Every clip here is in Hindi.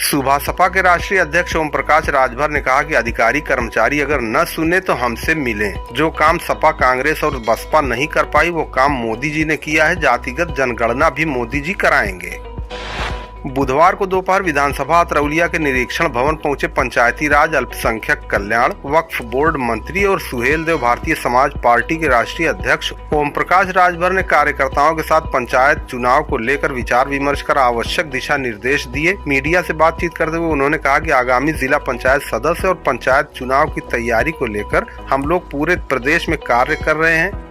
सुबह सपा के राष्ट्रीय अध्यक्ष ओम प्रकाश राजभर ने कहा कि अधिकारी कर्मचारी अगर न सुने तो हमसे मिलें। जो काम सपा, कांग्रेस और बसपा नहीं कर पाई वो काम मोदी जी ने किया है। जातिगत जनगणना भी मोदी जी कराएंगे। बुधवार को दोपहर विधानसभा अतरौलिया के निरीक्षण भवन पहुंचे पंचायती राज, अल्पसंख्यक कल्याण, वक्फ बोर्ड मंत्री और सुहेलदेव भारतीय समाज पार्टी के राष्ट्रीय अध्यक्ष ओम प्रकाश राजभर ने कार्यकर्ताओं के साथ पंचायत चुनाव को लेकर विचार विमर्श कर आवश्यक दिशा निर्देश दिए। मीडिया से बातचीत करते हुए उन्होंने कहा कि आगामी जिला पंचायत सदस्य और पंचायत चुनाव की तैयारी को लेकर हम लोग पूरे प्रदेश में कार्य कर रहे हैं।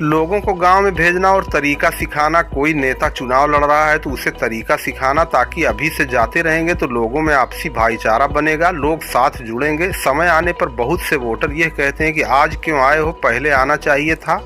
लोगों को गांव में भेजना और तरीका सिखाना, कोई नेता चुनाव लड़ रहा है तो उसे तरीका सिखाना, ताकि अभी से जाते रहेंगे तो लोगों में आपसी भाईचारा बनेगा, लोग साथ जुड़ेंगे। समय आने पर बहुत से वोटर यह कहते हैं कि आज क्यों आए हो, पहले आना चाहिए था।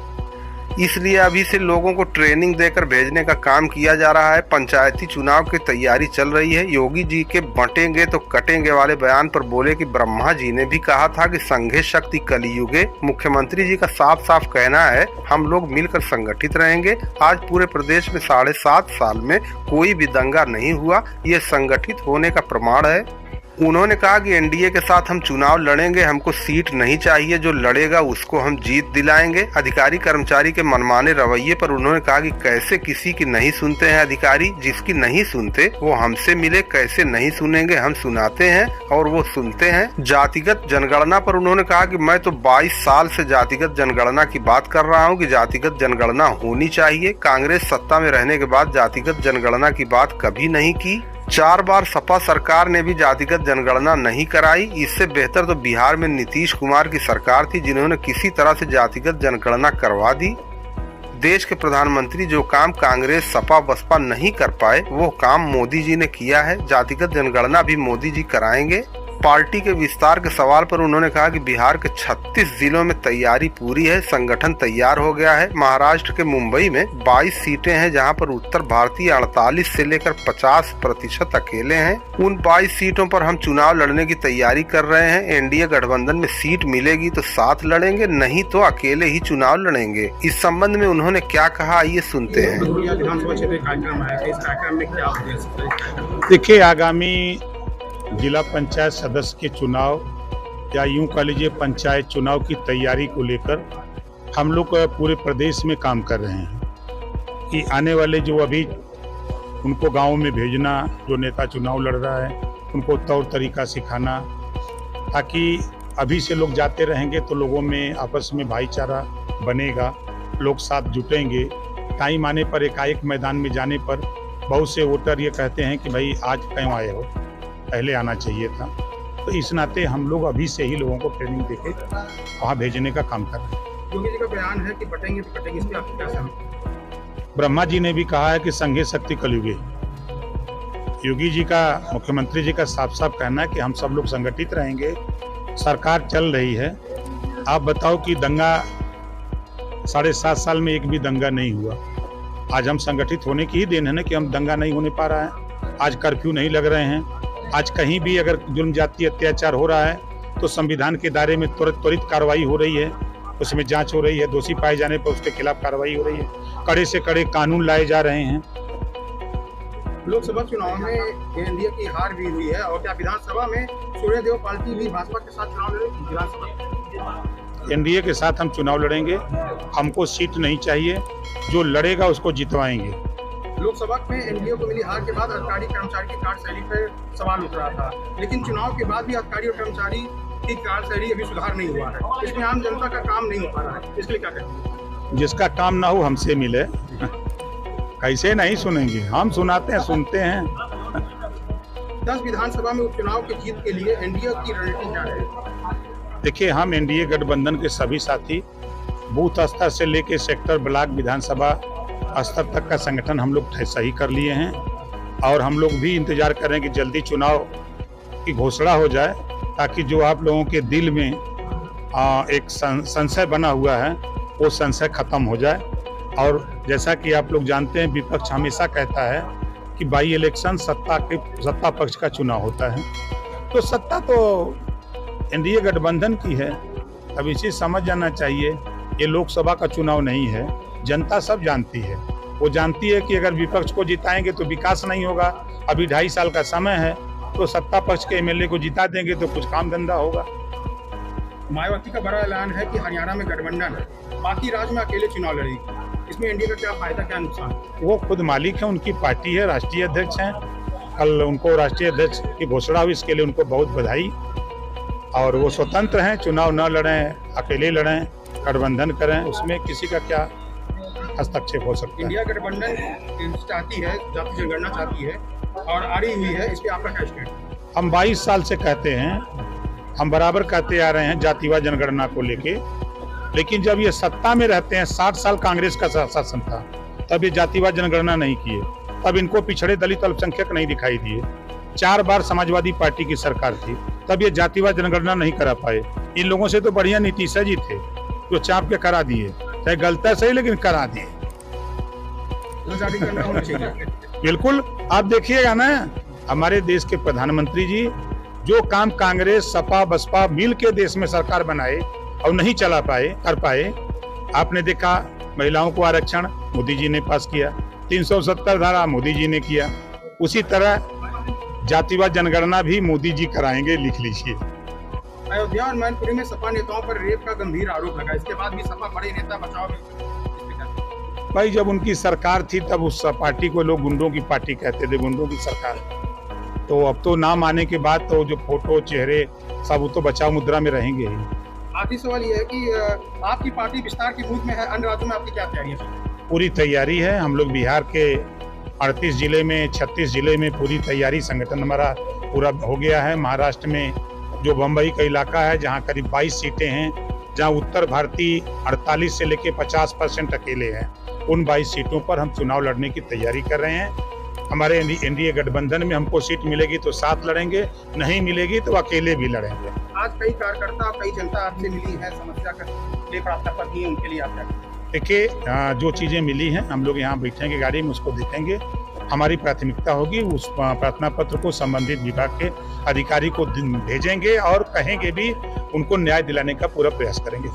इसलिए अभी से लोगों को ट्रेनिंग देकर भेजने का काम किया जा रहा है। पंचायती चुनाव की तैयारी चल रही है। योगी जी के बंटेंगे तो कटेंगे वाले बयान पर बोले कि ब्रह्मा जी ने भी कहा था कि संघे शक्ति कलियुगे। मुख्यमंत्री जी का साफ साफ कहना है हम लोग मिलकर संगठित रहेंगे। आज पूरे प्रदेश में 7.5 साल में कोई भी दंगा नहीं हुआ, ये संगठित होने का प्रमाण है। उन्होंने कहा कि एनडीए के साथ हम चुनाव लड़ेंगे, हमको सीट नहीं चाहिए, जो लड़ेगा उसको हम जीत दिलाएंगे। अधिकारी कर्मचारी के मनमाने रवैये पर उन्होंने कहा कि कैसे किसी की नहीं सुनते हैं अधिकारी, जिसकी नहीं सुनते वो हमसे मिले, कैसे नहीं सुनेंगे, हम सुनाते हैं और वो सुनते हैं। जातिगत जनगणना पर उन्होंने कहा कि मैं तो 22 साल से जातिगत जनगणना की बात कर रहा हूँ कि जातिगत जनगणना होनी चाहिए। कांग्रेस सत्ता में रहने के बाद जातिगत जनगणना की बात कभी नहीं की। 4 बार सपा सरकार ने भी जातिगत जनगणना नहीं कराई। इससे बेहतर तो बिहार में नीतीश कुमार की सरकार थी, जिन्होंने किसी तरह से जातिगत जनगणना करवा दी। देश के प्रधानमंत्री जो काम कांग्रेस, सपा, बसपा नहीं कर पाए वो काम मोदी जी ने किया है। जातिगत जनगणना भी मोदी जी कराएंगे। पार्टी के विस्तार के सवाल पर उन्होंने कहा कि बिहार के 36 जिलों में तैयारी पूरी है, संगठन तैयार हो गया है। महाराष्ट्र के मुंबई में 22 सीटें हैं, जहां पर उत्तर भारतीय 48 से लेकर 50% अकेले हैं। उन 22 सीटों पर हम चुनाव लड़ने की तैयारी कर रहे हैं। एनडीए गठबंधन में सीट मिलेगी तो साथ लड़ेंगे, नहीं तो अकेले ही चुनाव लड़ेंगे। इस संबंध में उन्होंने क्या कहा, आइए सुनते हैं। देखिए, आगामी जिला पंचायत सदस्य के चुनाव या यूं कह लीजिए पंचायत चुनाव की तैयारी को लेकर हम लोग पूरे प्रदेश में काम कर रहे हैं कि आने वाले जो अभी उनको गांव में भेजना, जो नेता चुनाव लड़ रहा है उनको तौर तरीका सिखाना, ताकि अभी से लोग जाते रहेंगे तो लोगों में आपस में भाईचारा बनेगा, लोग साथ जुटेंगे। टाइम आने पर एकाएक मैदान में जाने पर बहुत से वोटर ये कहते हैं कि भाई आज क्यों आए हो, पहले आना चाहिए था। तो इस नाते हम लोग अभी से ही लोगों को ट्रेनिंग देके वहाँ भेजने का काम कर रहे हैं। योगी जी का बयान है कि बटेंगे तो कटेंगे, इस पे आप क्या समझते? ब्रह्मा जी ने भी कहा है कि संघे शक्ति कलियुगे। योगी जी का, मुख्यमंत्री जी का साफ साफ कहना है कि हम सब लोग संगठित रहेंगे। सरकार चल रही है। आप बताओ कि दंगा 7.5 साल में एक भी दंगा नहीं हुआ। आज हम संगठित होने की ही देन है ना कि हम दंगा नहीं होने पा रहा है। आज कर्फ्यू नहीं लग रहे हैं। आज कहीं भी अगर जुल्म जाति अत्याचार हो रहा है तो संविधान के दायरे में त्वरित कार्रवाई हो रही है, उसमें जांच हो रही है। दोषी पाए जाने पर उसके खिलाफ कार्रवाई हो रही है। कड़े से कड़े कानून लाए जा रहे हैं। लोकसभा चुनाव में एनडीए की हार भी हुई है और क्या विधानसभा में सूर्यदेव पार्टी भी भाजपा के साथ चुनाव लड़ेगी? विधानसभा एनडीए के साथ हम चुनाव लड़ेंगे। हमको सीट नहीं चाहिए, जो लड़ेगा उसको जितवाएंगे। लोकसभा में एनडीए को मिली हार के बाद अधिकारी कर्मचारी की कार्यशैली पर सवाल उठ रहा था, लेकिन चुनाव के बाद भी अधिकारी और कर्मचारी की कार्यशैली अभी सुधार नहीं हुआ है। इसमें आम जनता का काम नहीं हो पा रहा है, इसलिए क्या करें? जिसका काम ना हो हमसे मिले। कैसे नहीं सुनेंगे, हम सुनाते हैं, सुनते हैं। 10 विधानसभा में उपचुनाव की जीत के लिए एनडीए की रणनीति क्या है? देखिए, हम एनडीए गठबंधन के सभी साथी बूथ स्तर से लेके सेक्टर, ब्लॉक, विधानसभा स्तर तक का संगठन हम लोग सही कर लिए हैं और हम लोग भी इंतजार कर रहे हैं कि जल्दी चुनाव की घोषणा हो जाए, ताकि जो आप लोगों के दिल में एक संशय बना हुआ है वो संशय खत्म हो जाए। और जैसा कि आप लोग जानते हैं, विपक्ष हमेशा कहता है कि बाई इलेक्शन सत्ता पक्ष का चुनाव होता है। तो सत्ता तो एनडीए गठबंधन की है। अब इसे समझ जाना चाहिए, ये लोकसभा का चुनाव नहीं है। जनता सब जानती है, वो जानती है कि अगर विपक्ष को जिताएंगे तो विकास नहीं होगा। अभी 2.5 साल का समय है, तो सत्ता पक्ष के एमएलए को जिता देंगे तो कुछ काम धंधा होगा। मायावती का बड़ा ऐलान है कि हरियाणा में गठबंधन है, बाकी राज्य में अकेले चुनाव लड़ेगी। इसमें एनडीए का क्या फायदा, क्या नुकसान? वो खुद मालिक है, उनकी पार्टी है, राष्ट्रीय अध्यक्ष हैं। कल उनको राष्ट्रीय अध्यक्ष की घोषणा हुई, इसके लिए उनको बहुत बधाई। और वो स्वतंत्र हैं, चुनाव न लड़ें, अकेले लड़ें, गठबंधन करें, उसमें किसी का क्या हस्तक्षेप हो सकता है। इंडिया गठबंधन चाहती है, जाति जनगणना चाहती है और आड़ी हुई है, इस पे आपका क्या स्टैंड? हम 22 साल से कहते हैं, हम बराबर कहते आ रहे हैं जातिवाद जनगणना को लेके, लेकिन जब ये सत्ता में रहते हैं, 60 साल कांग्रेस का शासन था, तब ये जातिवाद जनगणना नहीं किए, तब इनको पिछड़े दलित अल्पसंख्यक नहीं दिखाई दिए। 4 बार समाजवादी पार्टी की सरकार थी, तब ये जातिवाद जनगणना नहीं करा पाए। इन लोगों से तो बढ़िया नीतीश जी थे जो चाप के करा दिए, चाहे गलत है सही लेकिन करा दिए। बिल्कुल, आप देखिएगा ना, हमारे देश के प्रधानमंत्री जी जो काम कांग्रेस सपा बसपा मिल के देश में सरकार बनाए और नहीं चला पाए कर पाए, आपने देखा महिलाओं को आरक्षण मोदी जी ने पास किया, 370 धारा मोदी जी ने किया, उसी तरह जातिवाद जनगणना भी मोदी जी कराएंगे, लिख लीजिए। अयोध्या और मैनपुरी में सपा नेताओं पर रेप का गंभीर आरोप लगा, इसके बाद भी सपा बड़े नेता बचाव में। भाई जब उनकी सरकार थी तब उस पार्टी को लोग गुंडों की पार्टी कहते थे, गुंडों की सरकार। तो अब तो नाम आने के बाद तो जो फोटो चेहरे सब वो तो बचाव मुद्रा में रहेंगे ही। आखिरी सवाल ये है कि आपकी पार्टी विस्तार की मूड में है, अन्य राज्यों में आपकी क्या तैयारियां चल रही हैं? पूरी तैयारी है, हम लोग बिहार के 38 जिले में 36 जिले में पूरी तैयारी, संगठन हमारा पूरा हो गया है। महाराष्ट्र में जो बम्बई का इलाका है जहाँ करीब 22 सीटें हैं, जहाँ उत्तर भारतीय 48 से लेकर 50% अकेले हैं, उन 22 सीटों पर हम चुनाव लड़ने की तैयारी कर रहे हैं। हमारे एनडीए गठबंधन में हमको सीट मिलेगी तो साथ लड़ेंगे, नहीं मिलेगी तो अकेले भी लड़ेंगे। आज कई कार्यकर्ता, कई जनता आपसे मिली है, समस्या का प्रार्थना पर दी है, उनके लिए आप क्या? देखिए, जो चीज़ें मिली हैं हम लोग यहाँ बैठेंगे गाड़ी में, उसको देखेंगे। हमारी प्राथमिकता होगी उस प्रार्थना पत्र को संबंधित विभाग के अधिकारी को भेजेंगे और कहेंगे भी, उनको न्याय दिलाने का पूरा प्रयास करेंगे।